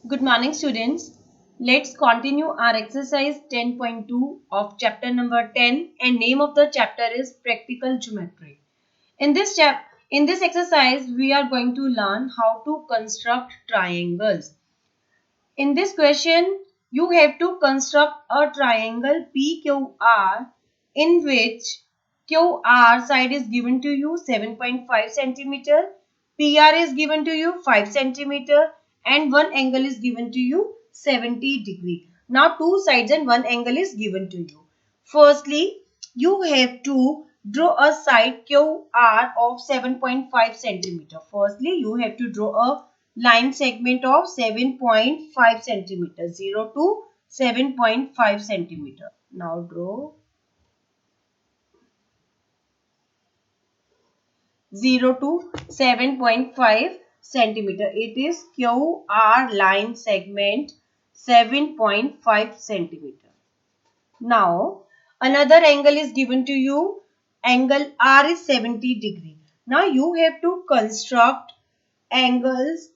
Good morning, students. Let's continue our exercise 10.2 of chapter number 10, and name of the chapter is Practical Geometry. In this exercise, we are going to learn how to construct triangles. In this question, you have to construct a triangle PQR in which QR side is given to you 7.5 centimeter, PR is given to you 5 centimeter, and one angle is given to you 70 degree. Now two sides and one angle is given to you. Firstly, you have to draw a side QR of 7.5 centimeter. Firstly, you have to draw a line segment of 7.5 centimeter, 0 to 7.5 centimeter. Now draw 0 to 7.5 centimeter. It is QR line segment 7.5 centimeter. Now another angle is given to you. Angle R is 70 degree. Now you have to construct angles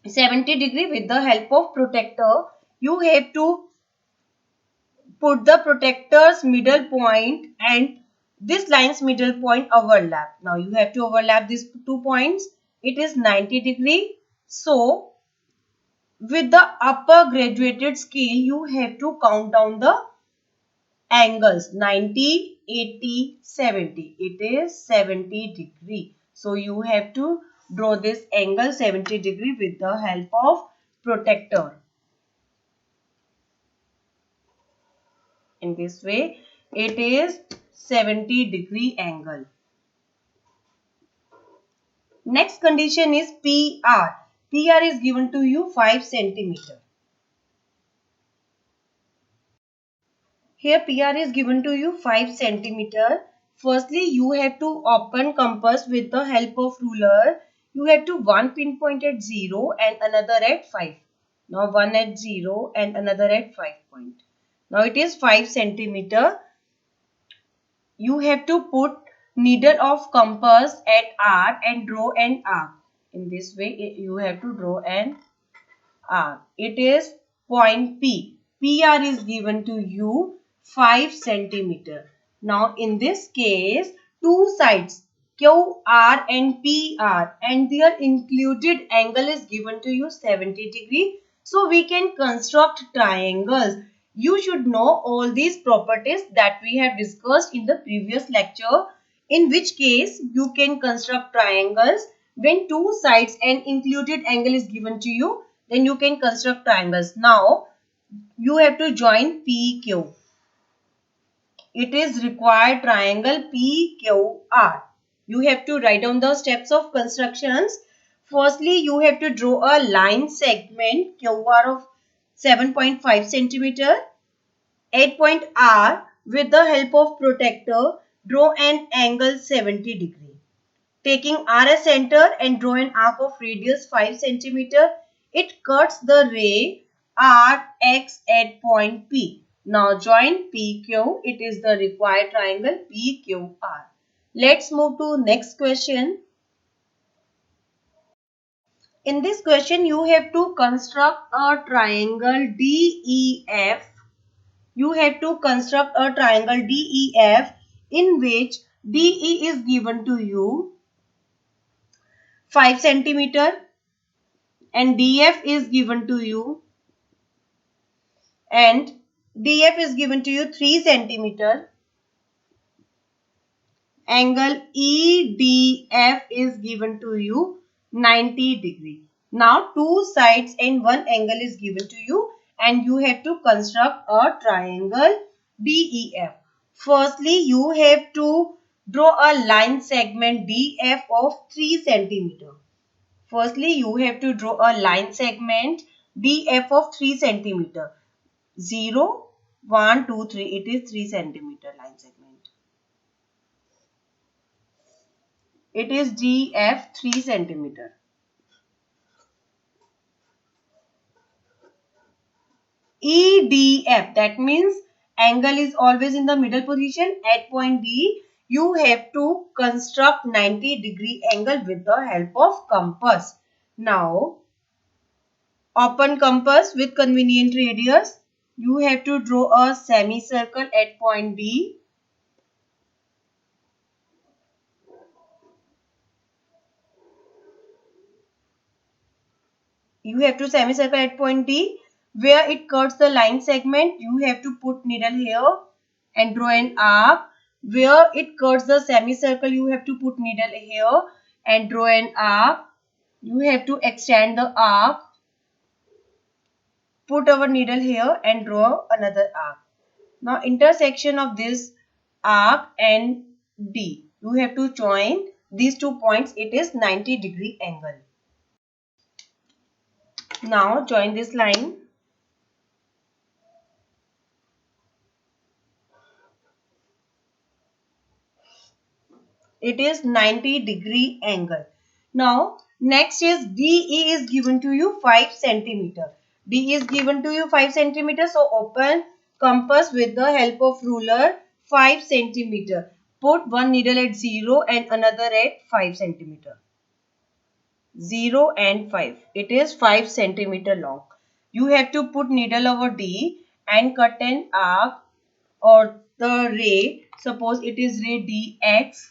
70 degree with the help of protractor. You have to put the protractor's middle point and this line's middle point overlap. Now you have to overlap these 2 points. It is 90 degree. So with the upper graduated scale, you have to count down the angles 90, 80, 70. It is 70 degree. So you have to draw this angle 70 degree with the help of protractor. In this way, it is 70 degree angle. Next condition is PR. PR is given to you 5 centimeter. Here PR is given to you 5 centimeter. Firstly, you have to open compass with the help of ruler. You have to one pinpoint at 0 and another at 5. Now one at 0 and another at 5 point. Now it is 5 centimeter. You have to put needle of compass at R and draw an arc. In this way, you have to draw an arc. It is point P. PR is given to you 5 centimeter. Now, in this case, two sides QR and PR and their included angle is given to you 70 degree. So, we can construct triangles. You should know all these properties that we have discussed in the previous lecture, in which case you can construct triangles when two sides and included angle is given to you, then you can construct triangles. Now you have to join PQ. It is required triangle PQR. You have to write down the steps of constructions. Firstly, you have to draw a line segment QR of 7.5 centimeter. At point R, with the help of protractor, draw an angle 70 degree. Taking R as center and draw an arc of radius 5 centimeter, it cuts the ray RX at point P. Now join PQ. It is the required triangle PQR. Let's move to next question. In this question, you have to construct a triangle DEF. You have to construct a triangle DEF in which DE is given to you 5 centimeter and DF is given to you and DF is given to you 3 centimeter. Angle EDF is given to you 90 degree. Now two sides and one angle is given to you and you have to construct a triangle DEF. Firstly, you have to draw a line segment DF of 3 centimeter. Firstly, you have to draw a line segment DF of 3 centimeter. 0, 1, 2, 3. It is 3 centimeter line segment. It is DF 3 centimeter. EDF, that means angle is always in the middle position. At point D, you have to construct 90 degree angle with the help of compass. Now, open compass with convenient radius. You have to draw a semicircle at point B. You have to semicircle at point D. Where it cuts the line segment, you have to put needle here and draw an arc. Where it cuts the semicircle, you have to put needle here and draw an arc. You have to extend the arc. Put our needle here and draw another arc. Now intersection of this arc and D. You have to join these 2 points. It is 90-degree angle. Now join this line. It is 90-degree angle. Now next is DE is given to you 5 centimeter. D is given to you 5 centimeter. So open compass with the help of ruler 5 centimeter. Put one needle at 0 and another at 5 centimeter. 0 and 5. It is 5 centimeter long. You have to put needle over D and cut an arc or the ray. Suppose it is ray DX.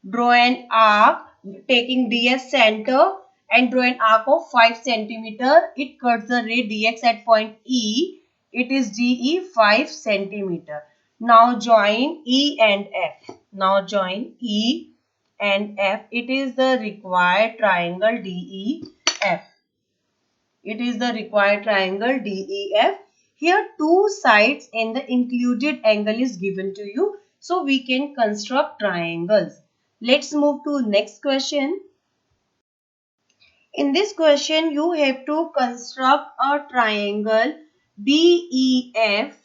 Draw an arc taking D as center and draw an arc of 5 centimeter. It cuts the ray DX at point E. It is DE 5 centimeter. Now join E and F. Now join E and F. It is the required triangle DEF. It is the required triangle DEF. Here two sides and the included angle is given to you. So we can construct triangles. Let's move to next question. In this question, you have to construct a triangle DEF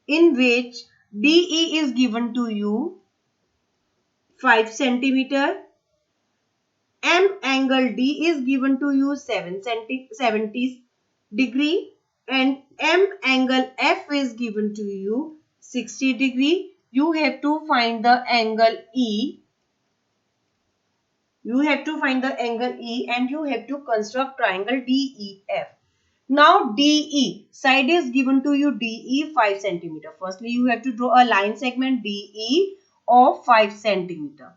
in which DE is given to you 5 centimeter. M angle D is given to you 70 degree and M angle F is given to you 60 degree. You have to find the angle E. You have to find the angle E and you have to construct triangle DEF. Now DE side is given to you DE 5 centimeter. Firstly, you have to draw a line segment DE of 5 centimeter.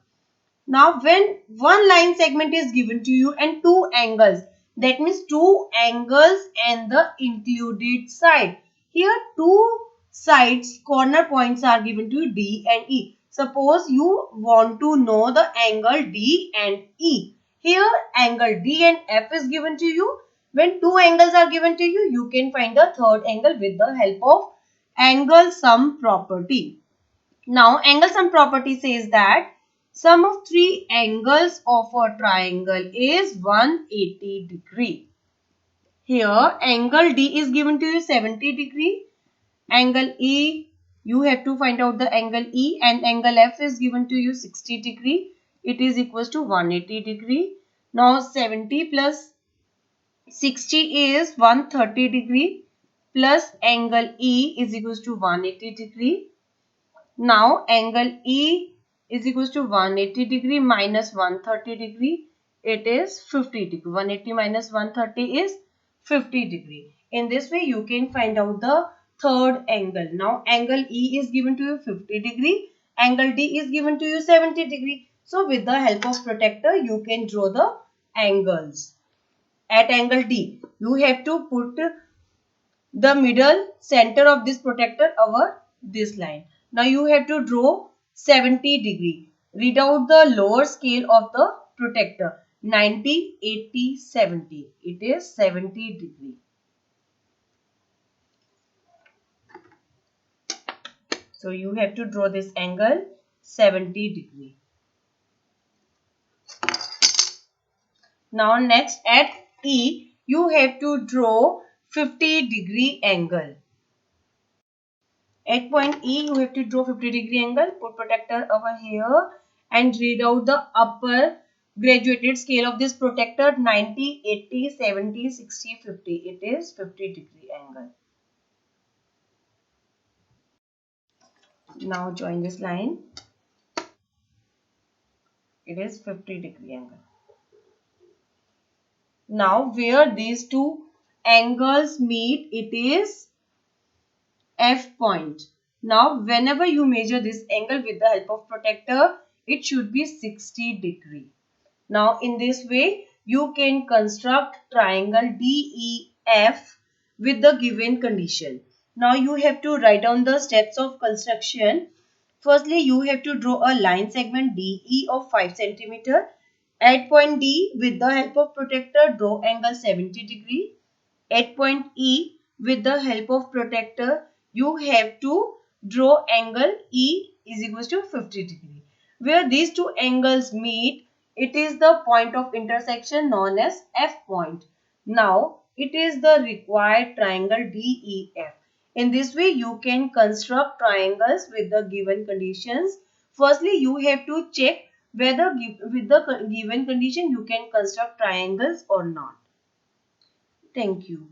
Now when one line segment is given to you and two angles, that means two angles and the included side. Here two sides corner points are given to you D and E. Suppose you want to know the angle D and E. Here angle D and F is given to you. When two angles are given to you, you can find the third angle with the help of angle sum property. Now angle sum property says that sum of three angles of a triangle is 180 degree. Here angle D is given to you 70 degree. Angle E, you have to find out the angle E and angle F is given to you 60 degree. It is equals to 180 degree. Now 70 plus 60 is 130 degree plus angle E is equals to 180 degree. Now angle E is equals to 180 degree minus 130 degree. It is 50 degree. 180 minus 130 is 50 degree. In this way you can find out the third angle. Now angle E is given to you 50 degree. Angle D is given to you 70 degree. So with the help of protractor you can draw the angles. At angle D you have to put the middle center of this protractor over this line. Now you have to draw 70 degree. Read out the lower scale of the protractor. 90, 80, 70. It is 70 degree. So you have to draw this angle 70 degree. Now next at E, you have to draw 50 degree angle. At point E, you have to draw 50 degree angle. Put protractor over here and read out the upper graduated scale of this protractor 90, 80, 70, 60, 50. It is 50 degree angle. Now join this line. It is 50 degree angle. Now where these two angles meet, it is F point. Now whenever you measure this angle with the help of protractor, it should be 60 degree. Now in this way you can construct triangle DEF with the given condition. Now you have to write down the steps of construction. Firstly, you have to draw a line segment DE of 5 centimeter. At point D, with the help of protractor, draw angle 70 degree. At point E, with the help of protractor, you have to draw angle E is equals to 50 degree. Where these two angles meet, it is the point of intersection known as F point. Now, it is the required triangle DEF. In this way, you can construct triangles with the given conditions. Firstly, you have to check whether with the given condition you can construct triangles or not. Thank you.